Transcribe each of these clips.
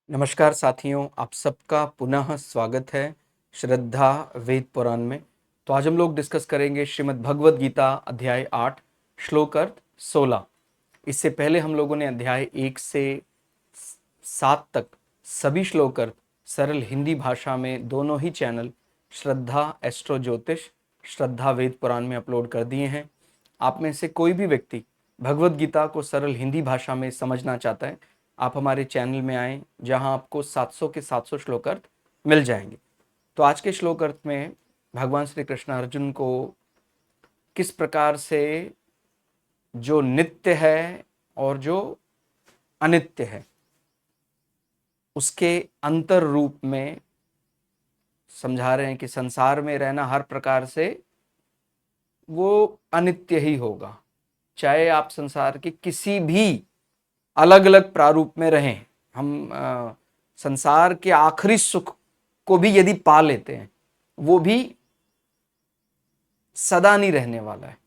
नमस्कार साथियों, आप सबका पुनः स्वागत है श्रद्धा वेद पुराण में। तो आज हम लोग डिस्कस करेंगे श्रीमद् भगवद गीता अध्याय 8 श्लोक अर्थ 16। इससे पहले हम लोगों ने अध्याय 1 से 7 तक सभी श्लोक अर्थ सरल हिंदी भाषा में दोनों ही चैनल श्रद्धा एस्ट्रो ज्योतिष, श्रद्धा वेद पुराण में अपलोड कर दिए हैं। आप में से कोई भी व्यक्ति भगवद गीता को सरल हिंदी भाषा में समझना चाहता है, आप हमारे चैनल में आएँ, जहां आपको 700 के 700 श्लोक अर्थ मिल जाएंगे। तो आज के श्लोक अर्थ में भगवान श्री कृष्ण अर्जुन को किस प्रकार से जो नित्य है और जो अनित्य है उसके अंतर रूप में समझा रहे हैं कि संसार में रहना हर प्रकार से वो अनित्य ही होगा। चाहे आप संसार के किसी भी अलग अलग प्रारूप में रहें, हम संसार के आखिरी सुख को भी यदि पा लेते हैं, वो भी सदा नहीं रहने वाला है,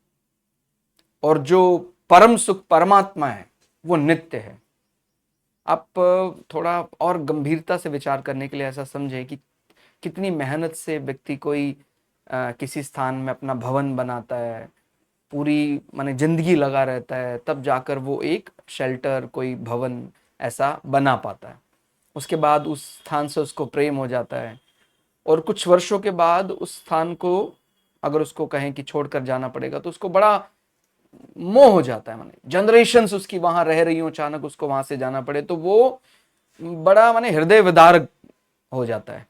और जो परम सुख परमात्मा है वो नित्य है। आप थोड़ा और गंभीरता से विचार करने के लिए ऐसा समझें कि कितनी मेहनत से व्यक्ति कोई किसी स्थान में अपना भवन बनाता है, पूरी माने जिंदगी लगा रहता है, तब जाकर वो एक शेल्टर, कोई भवन ऐसा बना पाता है। उसके बाद उस स्थान से उसको प्रेम हो जाता है, और कुछ वर्षों के बाद उस स्थान को अगर उसको कहें कि छोड़कर जाना पड़ेगा तो उसको बड़ा मोह हो जाता है। माने जनरेशंस उसकी वहां रह रही हो, अचानक उसको वहां से जाना पड़े तो वो बड़ा माने हृदय विदारक हो जाता है।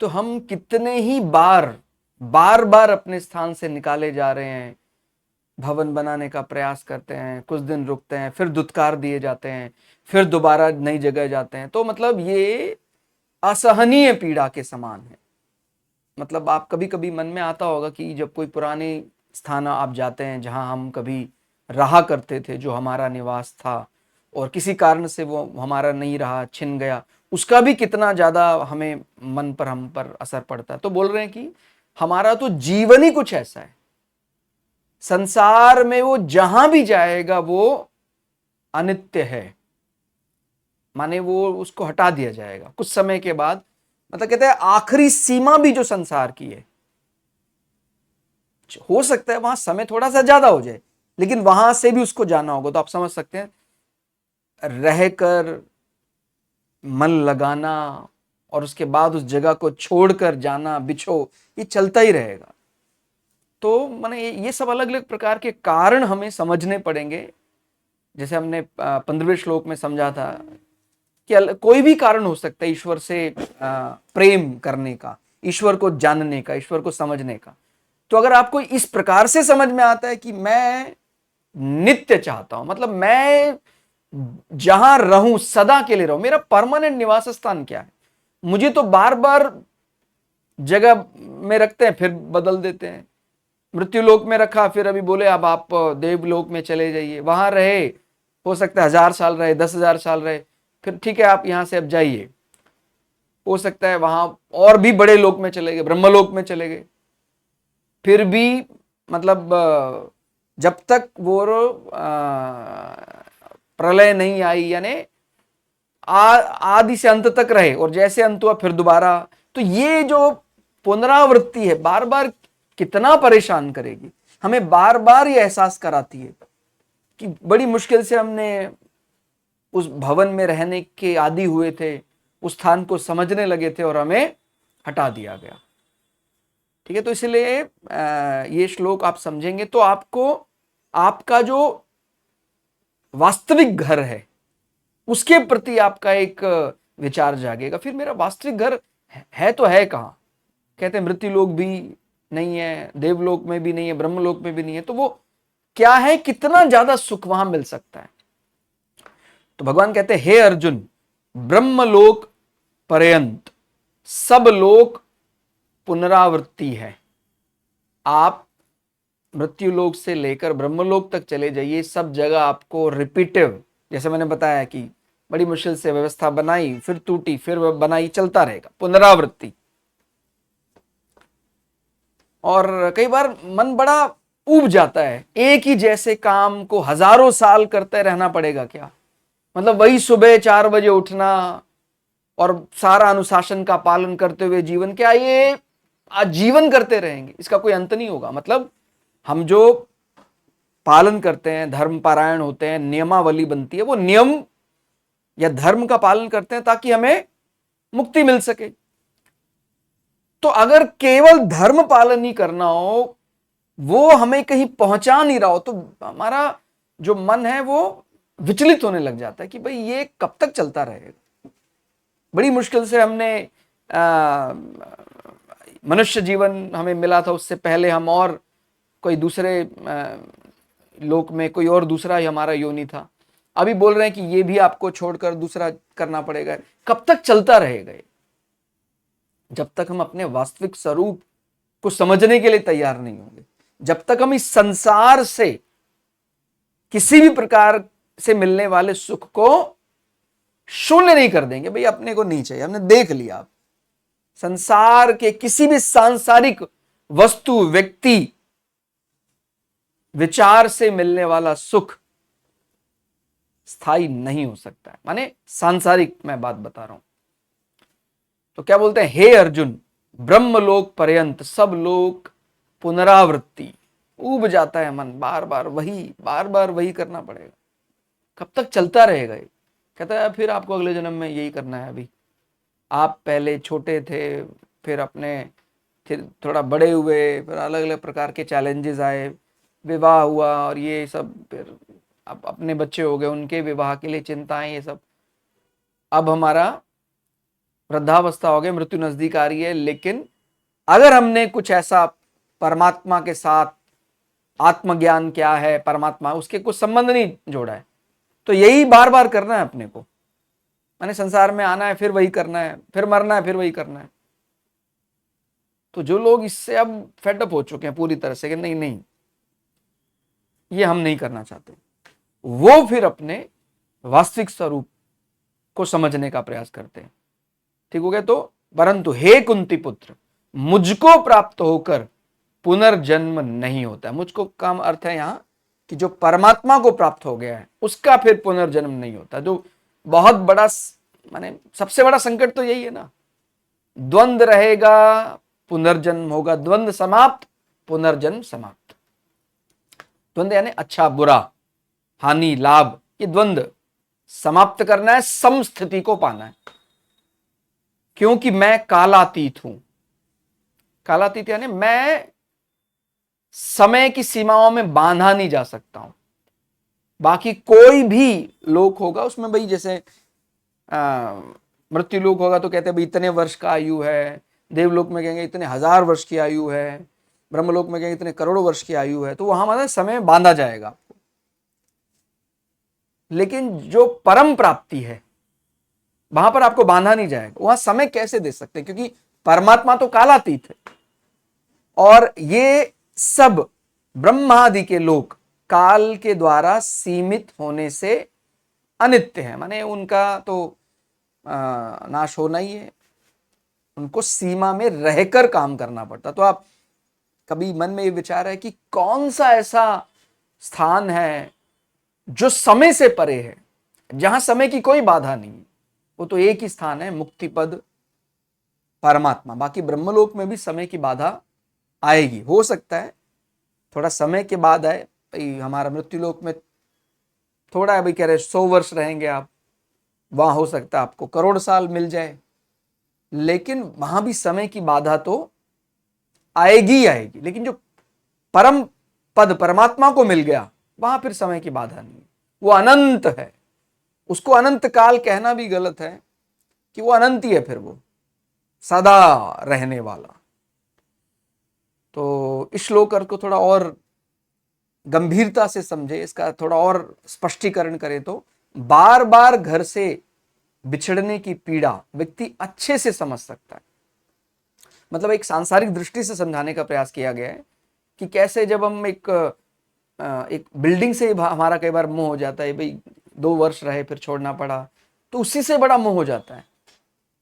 तो हम कितने ही बार बार अपने स्थान से निकाले जा रहे हैं, भवन बनाने का प्रयास करते हैं, कुछ दिन रुकते हैं, फिर दुत्कार दिए जाते हैं, फिर दोबारा नई जगह जाते हैं। तो मतलब ये असहनीय पीड़ा के समान है। मतलब आप कभी कभी मन में आता होगा कि जब कोई पुराने स्थान आप जाते हैं जहां हम कभी रहा करते थे, जो हमारा निवास था, और किसी कारण से वो हमारा नहीं रहा, छिन गया, उसका भी कितना ज्यादा हमें मन पर, हम पर असर पड़ता है। तो बोल रहे हैं कि हमारा तो जीवन ही कुछ ऐसा है, संसार में वो जहां भी जाएगा वो अनित्य है, माने वो उसको हटा दिया जाएगा कुछ समय के बाद। मतलब कहते हैं आखिरी सीमा भी जो संसार की है, हो सकता है वहां समय थोड़ा सा ज्यादा हो जाए, लेकिन वहां से भी उसको जाना होगा। तो आप समझ सकते हैं, रहकर मन लगाना और उसके बाद उस जगह को छोड़कर जाना, बिछो, ये चलता ही रहेगा। तो माने ये सब अलग अलग प्रकार के कारण हमें समझने पड़ेंगे। जैसे हमने 15वें श्लोक में समझा था कि कोई भी कारण हो सकता है ईश्वर से प्रेम करने का, ईश्वर को जानने का, ईश्वर को समझने का। तो अगर आपको इस प्रकार से समझ में आता है कि मैं नित्य चाहता हूं, मतलब मैं जहां रहूं सदा के लिए रहूं, मेरा परमानेंट निवास स्थान क्या है, मुझे तो बार बार जगह में रखते हैं फिर बदल देते हैं, मृत्यु लोक में रखा, फिर अभी बोले अब आप देवलोक में चले जाइए, वहां रहे, हो सकता है 1000 साल रहे, 10,000 साल रहे, फिर ठीक है आप यहां से अब जाइए, हो सकता है वहां और भी बड़े लोक में चले गए, ब्रह्मलोक में चले गए, फिर भी मतलब जब तक वो प्रलय नहीं आई, यानी आदि से अंत तक रहे, और जैसे अंत हुआ फिर दोबारा। तो ये जो पुनरावृत्ति है बार बार कितना परेशान करेगी, हमें बार बार ये एहसास कराती है कि बड़ी मुश्किल से हमने उस भवन में रहने के आदी हुए थे, उस स्थान को समझने लगे थे और हमें हटा दिया गया। ठीक है, तो इसलिए ये श्लोक आप समझेंगे तो आपको आपका जो वास्तविक घर है उसके प्रति आपका एक विचार जागेगा। फिर मेरा वास्तविक घर है तो है कहां? कहते हैं मृत्यु लोक भी नहीं है, देवलोक में भी नहीं है, ब्रह्मलोक में भी नहीं है, तो वो क्या है, कितना ज्यादा सुख वहां मिल सकता है? तो भगवान कहते हैं, हे अर्जुन, ब्रह्मलोक पर्यंत सब लोक पुनरावृत्ति है। आप मृत्युलोक से लेकर ब्रह्मलोक तक चले जाइए, सब जगह आपको रिपीटिव, जैसे मैंने बताया कि बड़ी मुश्किल से व्यवस्था बनाई, फिर टूटी, फिर बनाई, चलता रहेगा, पुनरावृत्ति। और कई बार मन बड़ा ऊब जाता है, एक ही जैसे काम को हजारों साल करते रहना पड़ेगा क्या? मतलब वही सुबह 4 बजे उठना और सारा अनुशासन का पालन करते हुए जीवन, क्या ये आजीवन करते रहेंगे? इसका कोई अंत नहीं होगा। मतलब हम जो पालन करते हैं, धर्म पारायण होते हैं, नियमावली बनती है, वो नियम या धर्म का पालन करते हैं ताकि हमें मुक्ति मिल सके। तो अगर केवल धर्म पालन ही करना हो, वो हमें कहीं पहुंचा नहीं रहा हो, तो हमारा जो मन है वो विचलित होने लग जाता है कि भाई ये कब तक चलता रहेगा। बड़ी मुश्किल से हमने मनुष्य जीवन हमें मिला था, उससे पहले हम और कोई दूसरे लोक में कोई और दूसरा ही हमारा योनि था। अभी बोल रहे हैं कि ये भी आपको छोड़कर दूसरा करना पड़ेगा। कब तक चलता रहेगा? जब तक हम अपने वास्तविक स्वरूप को समझने के लिए तैयार नहीं होंगे, जब तक हम इस संसार से किसी भी प्रकार से मिलने वाले सुख को शून्य नहीं कर देंगे। भाई अपने को नहीं चाहिए, हमने देख लिया। संसार के किसी भी सांसारिक वस्तु, व्यक्ति, विचार से मिलने वाला सुख स्थायी नहीं हो सकता है। माने सांसारिक मैं बात बता रहा हूं। तो क्या बोलते हैं, हे अर्जुन, ब्रह्मलोक पर्यंत सब लोक पुनरावृत्ति, ऊब जाता है मन, बार बार वही करना पड़ेगा। कब तक चलता रहेगा ये? कहता है फिर आपको अगले जन्म में यही करना है। अभी आप पहले छोटे थे, फिर थोड़ा बड़े हुए, फिर अलग अलग प्रकार के चैलेंजेस आए, विवाह हुआ और ये सब, फिर अब अपने बच्चे हो गए, उनके विवाह के लिए चिंताएं, ये सब। अब हमारा वृद्धावस्था हो गई, मृत्यु नजदीक आ रही है। लेकिन अगर हमने कुछ ऐसा परमात्मा के साथ, आत्मज्ञान क्या है, परमात्मा, उसके कुछ संबंध नहीं जोड़ा है, तो यही बार बार करना है अपने को। माने संसार में आना है, फिर वही करना है, फिर मरना है, फिर वही करना है। तो जो लोग इससे अब फेडअप हो चुके हैं पूरी तरह से कि नहीं नहीं ये हम नहीं करना चाहते, वो फिर अपने वास्तविक स्वरूप को समझने का प्रयास करते हैं। ठीक हो गया? तो परंतु हे कुंती पुत्र, मुझको प्राप्त होकर पुनर्जन्म नहीं होता है। मुझको का अर्थ है यहां कि जो परमात्मा को प्राप्त हो गया है उसका फिर पुनर्जन्म नहीं होता। जो बहुत बड़ा, माने सबसे बड़ा संकट तो यही है ना, द्वंद्व रहेगा, पुनर्जन्म होगा, द्वंद्व समाप्त, पुनर्जन्म समाप्त। द्वंद्व यानी अच्छा बुरा, हानि लाभ, ये द्वंद्व समाप्त करना है, समस्थिति को पाना है। क्योंकि मैं कालातीत हूं। कालातीत यानी मैं समय की सीमाओं में बांधा नहीं जा सकता हूं। बाकी कोई भी लोक होगा उसमें भाई, जैसे मृत्यु लोक होगा तो कहते हैं भाई इतने वर्ष का आयु है, देवलोक में कहेंगे इतने 1000 वर्ष की आयु है, ब्रह्मलोक में कहेंगे इतने करोड़ों वर्ष की आयु है। तो वहां मतलब समय बांधा जाएगा आपको। लेकिन जो परम प्राप्ति है वहां पर आपको बांधा नहीं जाएगा। वहां समय कैसे दे सकते हैं? क्योंकि परमात्मा तो कालातीत है और ये सब ब्रह्मादि के लोक काल के द्वारा सीमित होने से अनित्य है। माने उनका तो नाश होना ही है, उनको सीमा में रहकर काम करना पड़ता। तो आप कभी मन में ये विचार है कि कौन सा ऐसा स्थान है जो समय से परे है, जहां समय की कोई बाधा नहीं? वो तो एक ही स्थान है, मुक्ति पद परमात्मा। बाकी ब्रह्मलोक में भी समय की बाधा आएगी, हो सकता है थोड़ा समय के बाद आए। भाई हमारा मृत्युलोक में थोड़ा है, भाई कह रहे 100 वर्ष रहेंगे आप, वहां हो सकता है आपको करोड़ साल मिल जाए, लेकिन वहां भी समय की बाधा तो आएगी ही आएगी। लेकिन जो परम पद परमात्मा को मिल गया, वहां फिर समय की बाधा नहीं, वो अनंत है। उसको अनंत काल कहना भी गलत है कि वो अनंत ही है, फिर वो सदा रहने वाला। तो इस श्लोक को थोड़ा और गंभीरता से समझे, इसका थोड़ा और स्पष्टीकरण करें तो बार बार घर से बिछड़ने की पीड़ा व्यक्ति अच्छे से समझ सकता है। मतलब एक सांसारिक दृष्टि से समझाने का प्रयास किया गया है कि कैसे जब हम एक बिल्डिंग से हमारा कई बार मोह हो जाता है, भाई 2 वर्ष रहे फिर छोड़ना पड़ा, तो उसी से बड़ा मोह हो जाता है।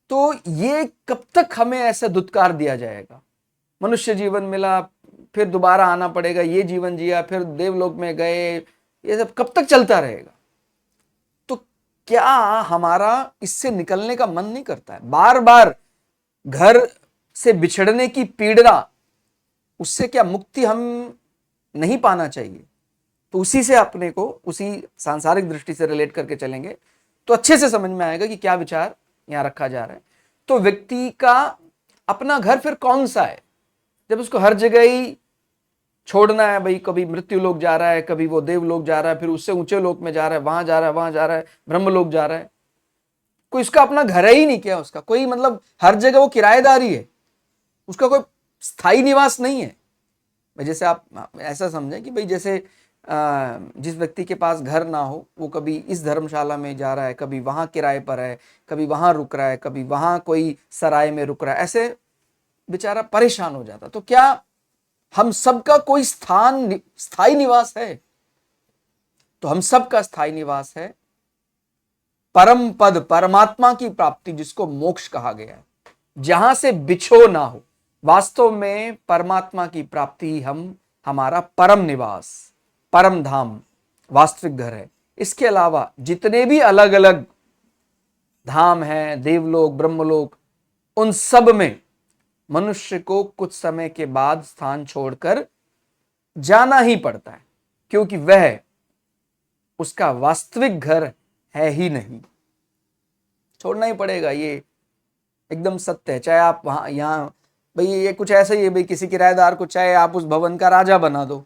तो ये कब तक हमें ऐसा दुत्कार दिया जाएगा? मनुष्य जीवन मिला, फिर दोबारा आना पड़ेगा, ये जीवन जिया, फिर देवलोक में गए, ये सब कब तक चलता रहेगा? तो क्या हमारा इससे निकलने का मन नहीं करता है? बार बार घर से बिछड़ने की पीड़ा, उससे क्या मुक्ति हम नहीं पाना चाहिए? तो उसी से अपने को, उसी सांसारिक दृष्टि से रिलेट करके चलेंगे तो अच्छे से समझ में आएगा कि क्या विचार यहां रखा जा रहा है। तो व्यक्ति का अपना घर फिर कौन सा है, जब उसको हर जगह ही छोड़ना है? भाई कभी मृत्यु लोक जा रहा है, कभी वो देव लोक जा रहा है, फिर उससे ऊंचे लोक में जा रहा है, वहां जा रहा है, वहां जा रहा है, ब्रह्म लोक जा रहा है। कोई उसका अपना घर ही नहीं, क्या उसका कोई मतलब, हर जगह वो किराएदारी है, उसका कोई स्थायी निवास नहीं है। जैसे आप ऐसा समझें कि भाई जैसे जिस व्यक्ति के पास घर ना हो, वो कभी इस धर्मशाला में जा रहा है, कभी वहां किराए पर है, कभी वहां रुक रहा है, कभी वहां कोई सराय में रुक रहा है, ऐसे बेचारा परेशान हो जाता। तो क्या हम सबका कोई स्थान, स्थायी निवास है? तो हम सबका स्थायी निवास है परम पद, परमात्मा की प्राप्ति, जिसको मोक्ष कहा गया है, जहां से बिछो ना हो। वास्तव में परमात्मा की प्राप्ति हम, हमारा परम निवास, परम धाम, वास्तविक घर है। इसके अलावा जितने भी अलग अलग धाम हैं, देवलोक, ब्रह्मलोक, उन सब में मनुष्य को कुछ समय के बाद स्थान छोड़कर जाना ही पड़ता है, क्योंकि वह उसका वास्तविक घर है ही नहीं। छोड़ना ही पड़ेगा, ये एकदम सत्य है। चाहे आप वहां यहां, भाई ये कुछ ऐसा ही है, भाई किसी किराएदार को चाहे आप उस भवन का राजा बना दो,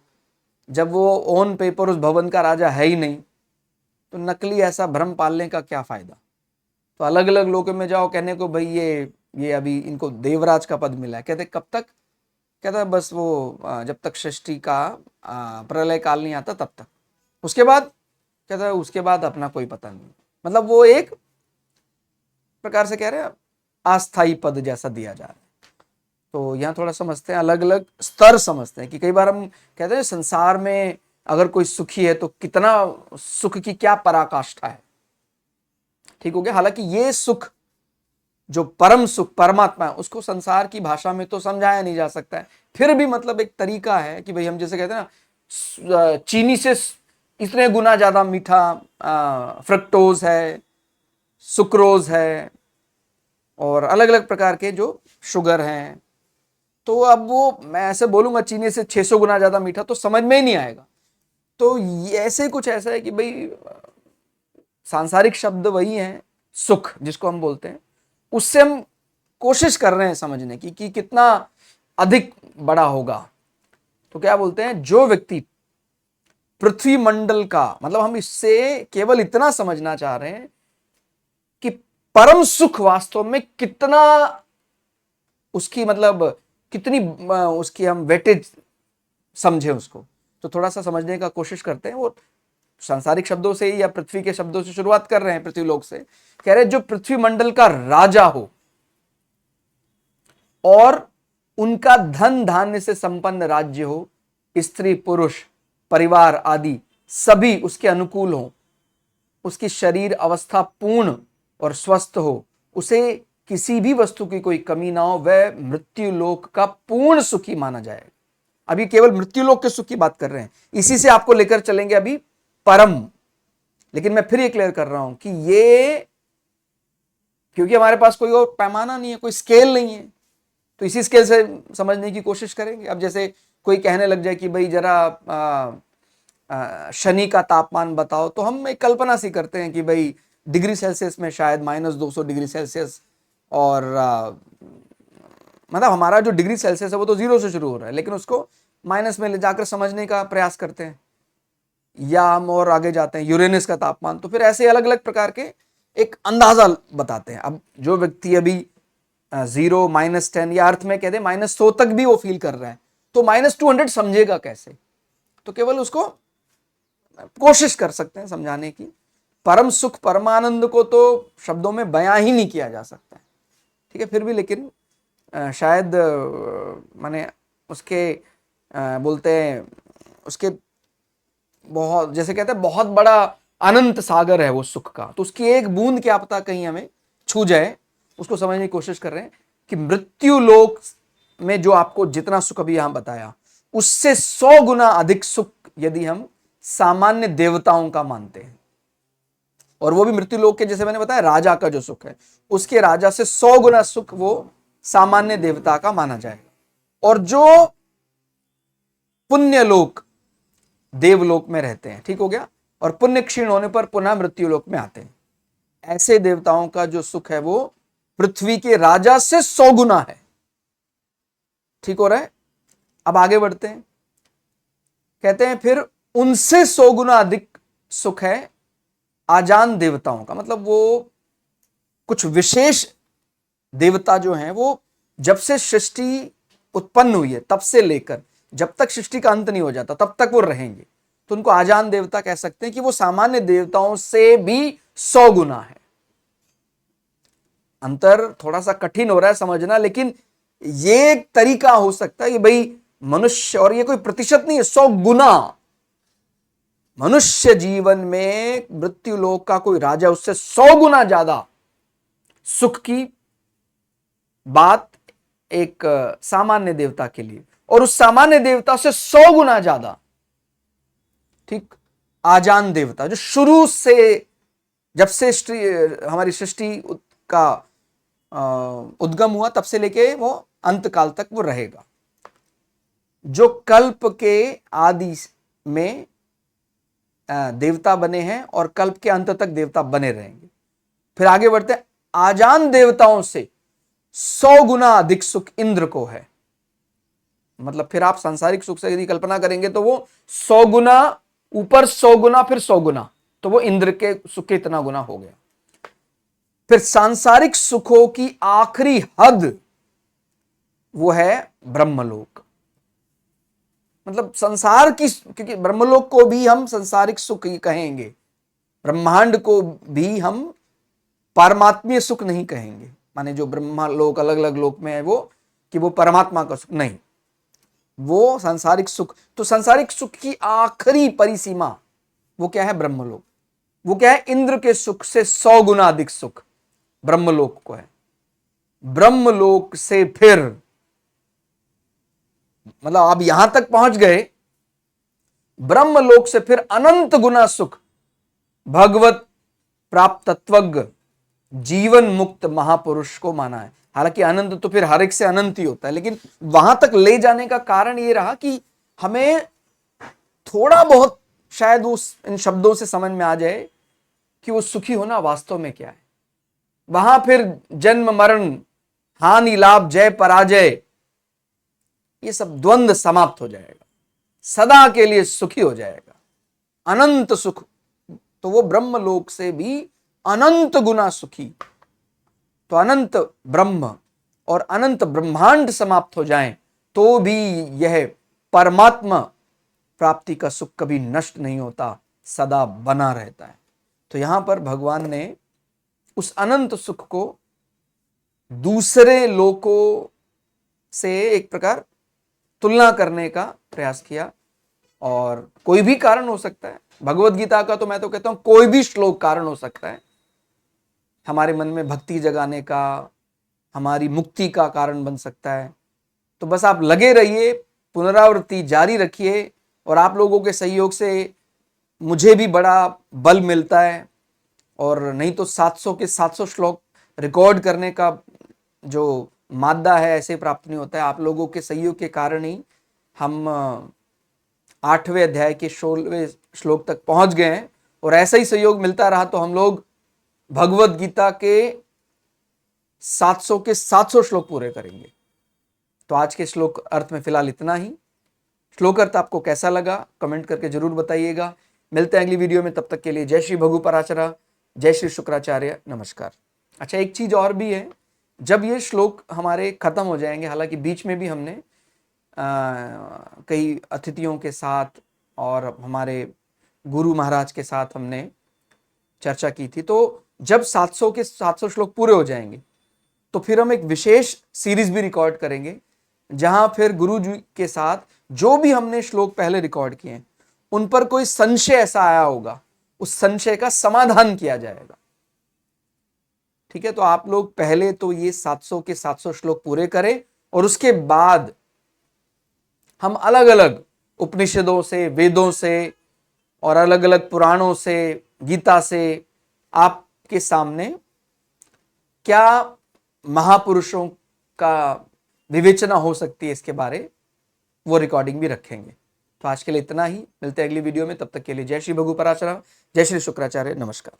जब वो ऑन पेपर उस भवन का राजा है ही नहीं, तो नकली ऐसा भ्रम पालने का क्या फायदा? तो अलग अलग लोगों में जाओ कहने को भाई ये अभी इनको देवराज का पद मिला है, कहते कब तक? कहता बस वो जब तक सृष्टि का प्रलय काल नहीं आता तब तक, उसके बाद कहता है उसके बाद अपना कोई पता नहीं। मतलब वो एक प्रकार से कह रहे हैं अस्थाई पद जैसा दिया जा रहा है। तो यहाँ थोड़ा समझते हैं, अलग अलग स्तर समझते हैं कि कई बार हम कहते हैं संसार में अगर कोई सुखी है तो कितना सुख की क्या पराकाष्ठा है। ठीक हो गया। हालांकि ये सुख, जो परम सुख परमात्मा है, उसको संसार की भाषा में तो समझाया नहीं जा सकता है। फिर भी मतलब एक तरीका है कि भाई हम जैसे कहते हैं ना, चीनी से इतने गुना ज्यादा मीठा फ्रक्टोज है, सुक्रोज है, और अलग अलग प्रकार के जो शुगर हैं। तो अब वो मैं ऐसे बोलूंगा चीनी से 600 गुना ज्यादा मीठा, तो समझ में ही नहीं आएगा। तो ऐसे कुछ ऐसा है कि भाई सांसारिक शब्द वही है, सुख जिसको हम बोलते हैं, उससे हम कोशिश कर रहे हैं समझने की कि कितना अधिक बड़ा होगा। तो क्या बोलते हैं, जो व्यक्ति पृथ्वी मंडल का, मतलब हम इससे केवल इतना समझना चाह रहे हैं कि परम सुख वास्तव में कितना, उसकी मतलब कितनी उसकी हम वेटेज समझे उसको। तो थोड़ा सा समझने का कोशिश करते हैं। वो सांसारिक शब्दों से या पृथ्वी के शब्दों से शुरुआत कर रहे हैं, पृथ्वी लोक से। कह रहे जो पृथ्वी मंडल का राजा हो और उनका धन धान्य से संपन्न राज्य हो, स्त्री पुरुष परिवार आदि सभी उसके अनुकूल हो, उसकी शरीर अवस्था पूर्ण और स्वस्थ हो, उसे किसी भी वस्तु की कोई कमी ना हो, वह मृत्यु लोक का पूर्ण सुखी माना जाएगा। अभी केवल मृत्यु लोक के सुख की बात कर रहे हैं, इसी से आपको लेकर चलेंगे अभी परम। लेकिन मैं फिर ये क्लियर कर रहा हूं कि ये, क्योंकि हमारे पास कोई और पैमाना नहीं है, कोई स्केल नहीं है, तो इसी स्केल से समझने की कोशिश करेंगे। अब जैसे कोई कहने लग जाए कि भाई जरा शनि का तापमान बताओ, तो हम एक कल्पना सी करते हैं कि भाई डिग्री सेल्सियस में शायद -200 डिग्री सेल्सियस, और मतलब हमारा जो डिग्री सेल्सियस है वो तो 0 से शुरू हो रहा है, लेकिन उसको माइनस में ले जाकर समझने का प्रयास करते हैं। या हम और आगे जाते हैं, यूरेनस का तापमान, तो फिर ऐसे अलग अलग प्रकार के एक अंदाजा बताते हैं। अब जो व्यक्ति अभी 0, -10 या अर्थ में कहते हैं -100 तक भी वो फील कर रहा है, तो -200 समझेगा कैसे? तो केवल उसको कोशिश कर सकते हैं समझाने की। परम सुख परमानंद को तो शब्दों में बयां ही नहीं किया जा सकता है, ठीक है। फिर भी लेकिन शायद माने उसके बोलते हैं उसके बहुत, जैसे कहते हैं बहुत बड़ा अनंत सागर है वो सुख का, तो उसकी एक बूंद क्या पता कहीं हमें छू जाए, उसको समझने की कोशिश कर रहे हैं कि मृत्यु लोक में जो आपको जितना सुख अभी यहां बताया, उससे 100 गुना अधिक सुख यदि हम सामान्य देवताओं का मानते हैं, और वो भी मृत्यु लोक के, जैसे मैंने बताया, राजा का जो सुख है उसके राजा से 100 गुना सुख वो सामान्य देवता का माना जाएगा। और जो पुण्य लोक देवलोक में रहते हैं, ठीक हो गया, और पुण्य क्षीण होने पर पुनः मृत्यु लोक में आते हैं, ऐसे देवताओं का जो सुख है वो पृथ्वी के राजा से 100 गुना है। ठीक हो रहा है? अब आगे बढ़ते हैं, कहते हैं फिर उनसे 100 गुना अधिक सुख है आजान देवताओं का। मतलब वो कुछ विशेष देवता जो हैं वो जब से सृष्टि उत्पन्न हुई है तब से लेकर जब तक सृष्टि का अंत नहीं हो जाता तब तक वो रहेंगे, तो उनको आजान देवता कह सकते हैं कि वो सामान्य देवताओं से भी 100 गुना है। अंतर थोड़ा सा कठिन हो रहा है समझना, लेकिन ये एक तरीका हो सकता है कि भाई मनुष्य, और ये कोई प्रतिशत नहीं है, 100 गुना मनुष्य जीवन में मृत्यु लोक का कोई राजा उससे 100 गुना ज्यादा सुख की बात एक सामान्य देवता के लिए, और उस सामान्य देवता से 100 गुना ज्यादा, ठीक, आजान देवता जो शुरू से, जब से हमारी सृष्टि का उद्गम हुआ तब से लेके वो अंत काल तक वो रहेगा, जो कल्प के आदि में देवता बने हैं और कल्प के अंत तक देवता बने रहेंगे। फिर आगे बढ़ते हैं, आजान देवताओं से 100 गुना अधिक सुख इंद्र को है। मतलब फिर आप सांसारिक सुख से यदि कल्पना करेंगे तो वो 100 गुना ऊपर, 100 गुना, फिर 100 गुना, तो वो इंद्र के सुख के इतना गुना हो गया। फिर सांसारिक सुखों की आखिरी हद वो है ब्रह्मलोक। मतलब संसार की, क्योंकि ब्रह्मलोक को भी हम संसारिक सुख ही कहेंगे, ब्रह्मांड को भी हम पारमात्मीय सुख नहीं कहेंगे, माने जो ब्रह्मा लोक अलग अलग लोक में है वो, कि वो परमात्मा का सुख नहीं, वो सांसारिक सुख। तो सांसारिक सुख की आखिरी परिसीमा वो क्या है? ब्रह्मलोक। वो क्या है? इंद्र के सुख से 100 गुना अधिक सुख ब्रह्मलोक को है। ब्रह्मलोक से फिर, मतलब आप यहां तक पहुंच गए, ब्रह्मलोक से फिर अनंत गुना सुख भगवत प्राप्त तत्वज्ञ जीवन मुक्त महापुरुष को माना है। हालांकि अनंत तो फिर हर एक से अनंत ही होता है, लेकिन वहां तक ले जाने का कारण यह रहा कि हमें थोड़ा बहुत शायद उस इन शब्दों से समझ में आ जाए कि वो सुखी होना वास्तव में क्या है। वहां फिर जन्म मरण, हानि लाभ, जय पराजय, ये सब द्वंद्व समाप्त हो जाएगा, सदा के लिए सुखी हो जाएगा, अनंत सुख। तो वो ब्रह्मलोक से भी अनंत गुना सुखी। तो अनंत ब्रह्म और अनंत ब्रह्मांड समाप्त हो जाएं तो भी यह परमात्मा प्राप्ति का सुख कभी नष्ट नहीं होता, सदा बना रहता है। तो यहां पर भगवान ने उस अनंत सुख को दूसरे लोकों से एक प्रकार तुलना करने का प्रयास किया। और कोई भी कारण हो सकता है, भगवत गीता का तो मैं तो कहता हूं कोई भी श्लोक कारण हो सकता है हमारे मन में भक्ति जगाने का, हमारी मुक्ति का कारण बन सकता है। तो बस आप लगे रहिए, पुनरावृत्ति जारी रखिए, और आप लोगों के सहयोग से मुझे भी बड़ा बल मिलता है। और नहीं तो 700 के 700 श्लोक रिकॉर्ड करने का जो मादा है ऐसे प्राप्त नहीं होता है। आप लोगों के सहयोग के कारण ही हम 8वें अध्याय के 16वें श्लोक तक पहुंच गए हैं, और ऐसा ही सहयोग मिलता रहा तो हम लोग भगवत गीता के 700 के 700 श्लोक पूरे करेंगे। तो आज के श्लोक अर्थ में फिलहाल इतना ही। श्लोक अर्थ आपको कैसा लगा कमेंट करके जरूर बताइएगा। मिलते हैं अगली वीडियो में, तब तक के लिए जय श्री भगु पराशरा, जय श्री शुक्राचार्य, नमस्कार। अच्छा, एक चीज और भी है, जब ये श्लोक हमारे खत्म हो जाएंगे, हालांकि बीच में भी हमने कई अतिथियों के साथ और हमारे गुरु महाराज के साथ हमने चर्चा की थी, तो जब 700 के 700 श्लोक पूरे हो जाएंगे तो फिर हम एक विशेष सीरीज भी रिकॉर्ड करेंगे, जहां फिर गुरु जी के साथ जो भी हमने श्लोक पहले रिकॉर्ड किए हैं उन पर कोई संशय ऐसा आया होगा, उस संशय का समाधान किया जाएगा। ठीक है, तो आप लोग पहले तो ये 700 के 700 श्लोक पूरे करें, और उसके बाद हम अलग अलग उपनिषदों से, वेदों से और अलग अलग पुराणों से, गीता से आपके सामने क्या महापुरुषों का विवेचना हो सकती है इसके बारे, वो रिकॉर्डिंग भी रखेंगे। तो आज के लिए इतना ही, मिलते हैं अगली वीडियो में, तब तक के लिए जय श्री भगु पराशरा, जय श्री शुक्राचार्य, नमस्कार।